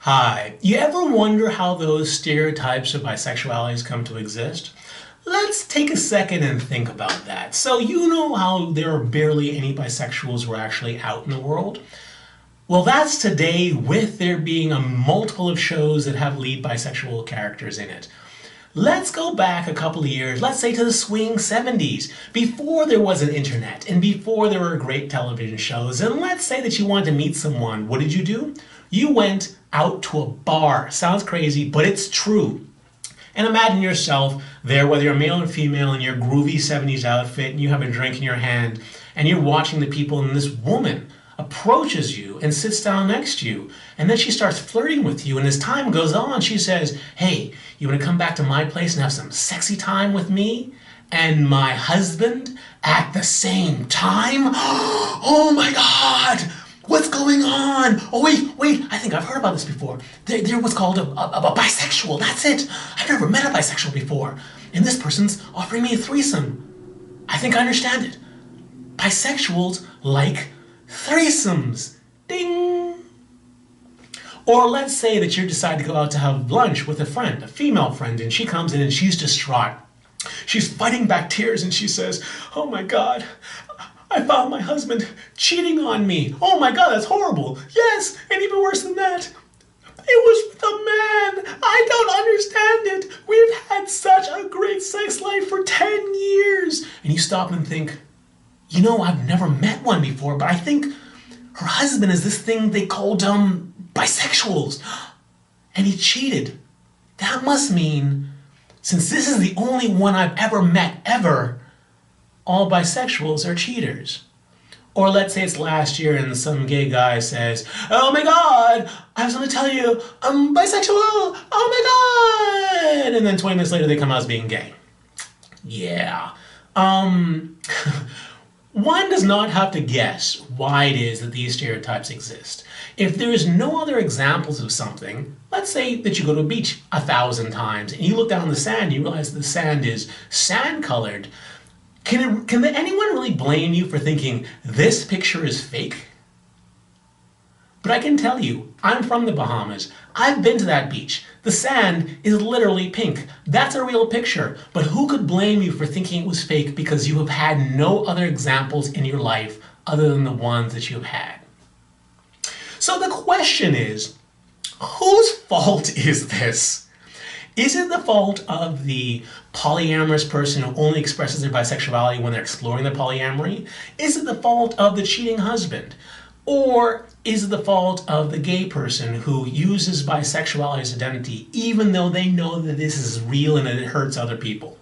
Hi, you ever wonder how those stereotypes of bisexualities come to exist? Let's take a second and think about that. So you know how there are barely any bisexuals who are actually out in the world? Well, that's today with there being a multiple of shows that have lead bisexual characters in it. Let's go back a couple of years, let's say to the swing 70s, before there was an internet and before there were great television shows, and let's say that you wanted to meet someone. What did you do? You went out to a bar. Sounds crazy, but it's true. And imagine yourself there, whether you're male or female, in your groovy 70s outfit, and you have a drink in your hand, and you're watching the people, and this woman approaches you and sits down next to you. And then she starts flirting with you, and as time goes on, she says, "Hey, you want to come back to my place and have some sexy time with me and my husband at the same time?" Oh my God! What's going on? Oh, wait, I think I've heard about this before. There was called a bisexual, that's it. I've never met a bisexual before. And this person's offering me a threesome. I think I understand it. Bisexuals like threesomes. Ding! Or let's say that you decide to go out to have lunch with a friend, a female friend, and she comes in and she's distraught. She's fighting back tears and she says, "Oh my God, I found my husband cheating on me. Oh my God, that's horrible. Yes, and even worse than that, it was with a man. I don't understand it. We've had such a great sex life for 10 years. And you stop and think, you know, I've never met one before, but I think her husband is this thing they called bisexuals. And he cheated. That must mean, since this is the only one I've ever met ever, all bisexuals are cheaters. Or let's say it's last year and some gay guy says, "Oh my God, I have something to tell you, I'm bisexual, oh my God!" And then 20 minutes later they come out as being gay. Yeah. One does not have to guess why it is that these stereotypes exist. If there is no other examples of something, let's say that you go to a beach 1,000 times and you look down on the sand and you realize the sand is sand-colored. Can anyone really blame you for thinking this picture is fake? But I can tell you, I'm from the Bahamas. I've been to that beach. The sand is literally pink. That's a real picture. But who could blame you for thinking it was fake because you have had no other examples in your life other than the ones that you've had? So the question is, whose fault is this? Is it the fault of the polyamorous person who only expresses their bisexuality when they're exploring their polyamory? Is it the fault of the cheating husband? Or is it the fault of the gay person who uses bisexuality as identity even though they know that this is real and that it hurts other people?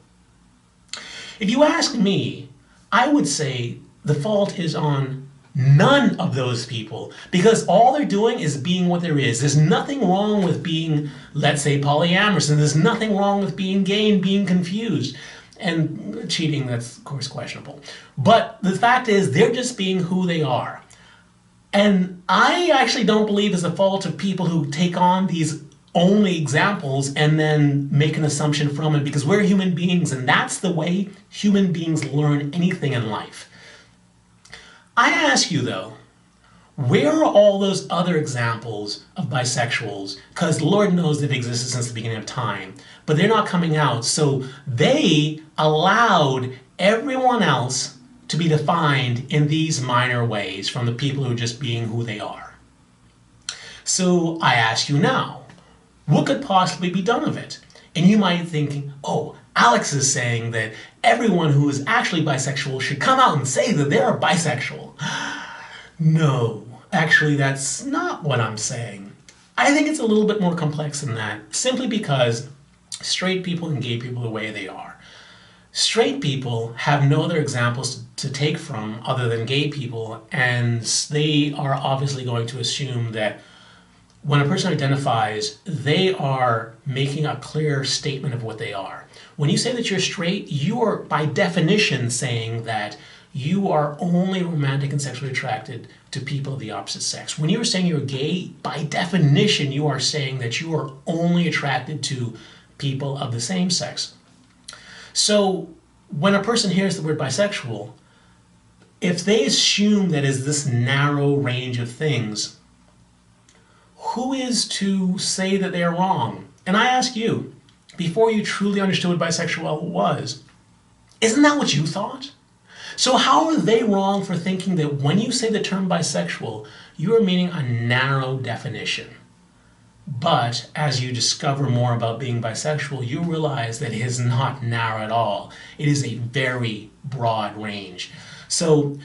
If you ask me, I would say the fault is on none of those people, because all they're doing is being what there is. There's nothing wrong with being, let's say, polyamorous, and there's nothing wrong with being gay and being confused. And cheating, that's of course questionable. But the fact is, they're just being who they are. And I actually don't believe it's the fault of people who take on these only examples and then make an assumption from it, because we're human beings, and that's the way human beings learn anything in life. I ask you though, where are all those other examples of bisexuals? Because Lord knows they've existed since the beginning of time, but they're not coming out. So they allowed everyone else to be defined in these minor ways from the people who are just being who they are. So I ask you now, what could possibly be done of it? And you might think, oh, Alex is saying that everyone who is actually bisexual should come out and say that they're bisexual. No, actually that's not what I'm saying. I think it's a little bit more complex than that, simply because straight people and gay people are the way they are. Straight people have no other examples to take from other than gay people, and they are obviously going to assume that when a person identifies, they are making a clear statement of what they are. When you say that you're straight, you are by definition saying that you are only romantic and sexually attracted to people of the opposite sex. When you're saying you're gay, by definition, you are saying that you are only attracted to people of the same sex. So when a person hears the word bisexual, if they assume that is this narrow range of things, who is to say that they are wrong? And I ask you, before you truly understood what bisexual was, isn't that what you thought? So how are they wrong for thinking that when you say the term bisexual, you are meaning a narrow definition? But as you discover more about being bisexual, you realize that it is not narrow at all. It is a very broad range. So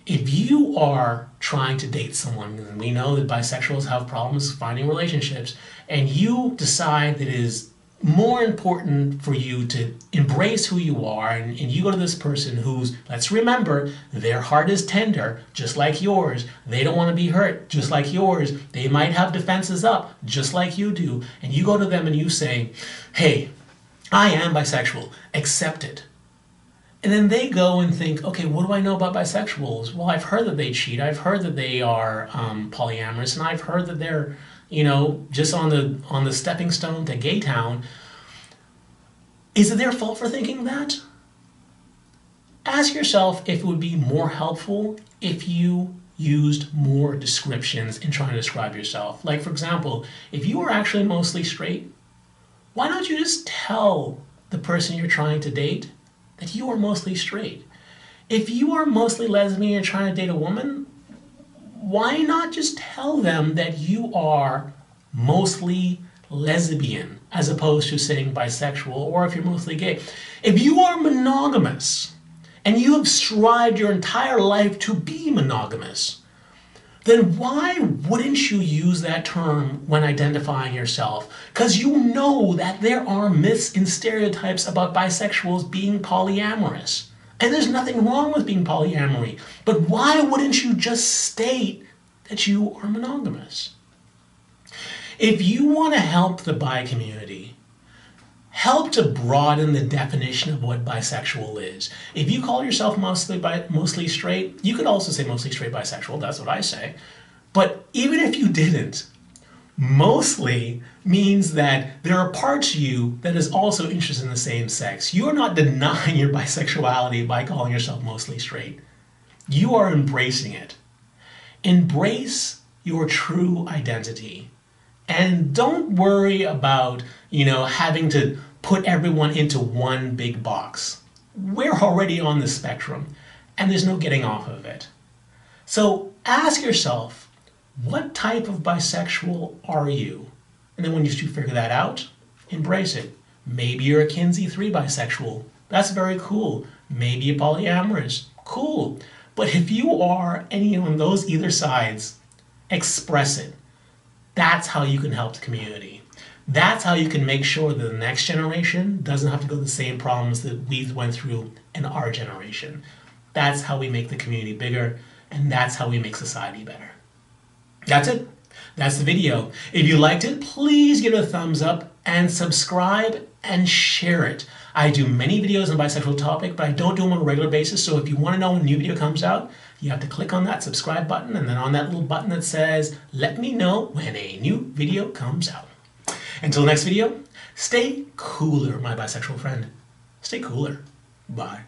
if you are trying to date someone, and we know that bisexuals have problems finding relationships, and you decide that it is more important for you to embrace who you are, and you go to this person who's, let's remember, their heart is tender, just like yours. They don't want to be hurt, just like yours. They might have defenses up, just like you do. And you go to them and you say, hey, I am bisexual, accept it. And then they go and think, okay, what do I know about bisexuals? Well, I've heard that they cheat. I've heard that they are polyamorous, and I've heard that they're, just on the stepping stone to gay town. Is it their fault for thinking that? Ask yourself if it would be more helpful if you used more descriptions in trying to describe yourself. Like, for example, if you are actually mostly straight, why don't you just tell the person you're trying to date that you are mostly straight? If you are mostly lesbian and trying to date a woman, why not just tell them that you are mostly lesbian as opposed to saying bisexual, or if you're mostly gay? If you are monogamous and you have strived your entire life to be monogamous, then why wouldn't you use that term when identifying yourself? Because you know that there are myths and stereotypes about bisexuals being polyamorous. And there's nothing wrong with being polyamory. But why wouldn't you just state that you are monogamous? If you want to help the bi community, help to broaden the definition of what bisexual is. If you call yourself mostly straight, you could also say mostly straight bisexual. That's what I say. But even if you didn't, mostly means that there are parts of you that is also interested in the same sex. You are not denying your bisexuality by calling yourself mostly straight. You are embracing it. Embrace your true identity. And don't worry about, having to put everyone into one big box. We're already on the spectrum, and there's no getting off of it. So ask yourself, what type of bisexual are you? And then when you figure that out, embrace it. Maybe you're a Kinsey 3 bisexual. That's very cool. Maybe you're polyamorous. Cool. But if you are any on those either sides, express it. That's how you can help the community. That's how you can make sure that the next generation doesn't have to go through the same problems that we went through in our generation. That's how we make the community bigger, and that's how we make society better. That's it. That's the video. If you liked it, please give it a thumbs up and subscribe and share it. I do many videos on bisexual topic, but I don't do them on a regular basis. So if you want to know when a new video comes out, you have to click on that subscribe button, and then on that little button that says, let me know when a new video comes out. Until next video, stay cooler, my bisexual friend. Stay cooler. Bye.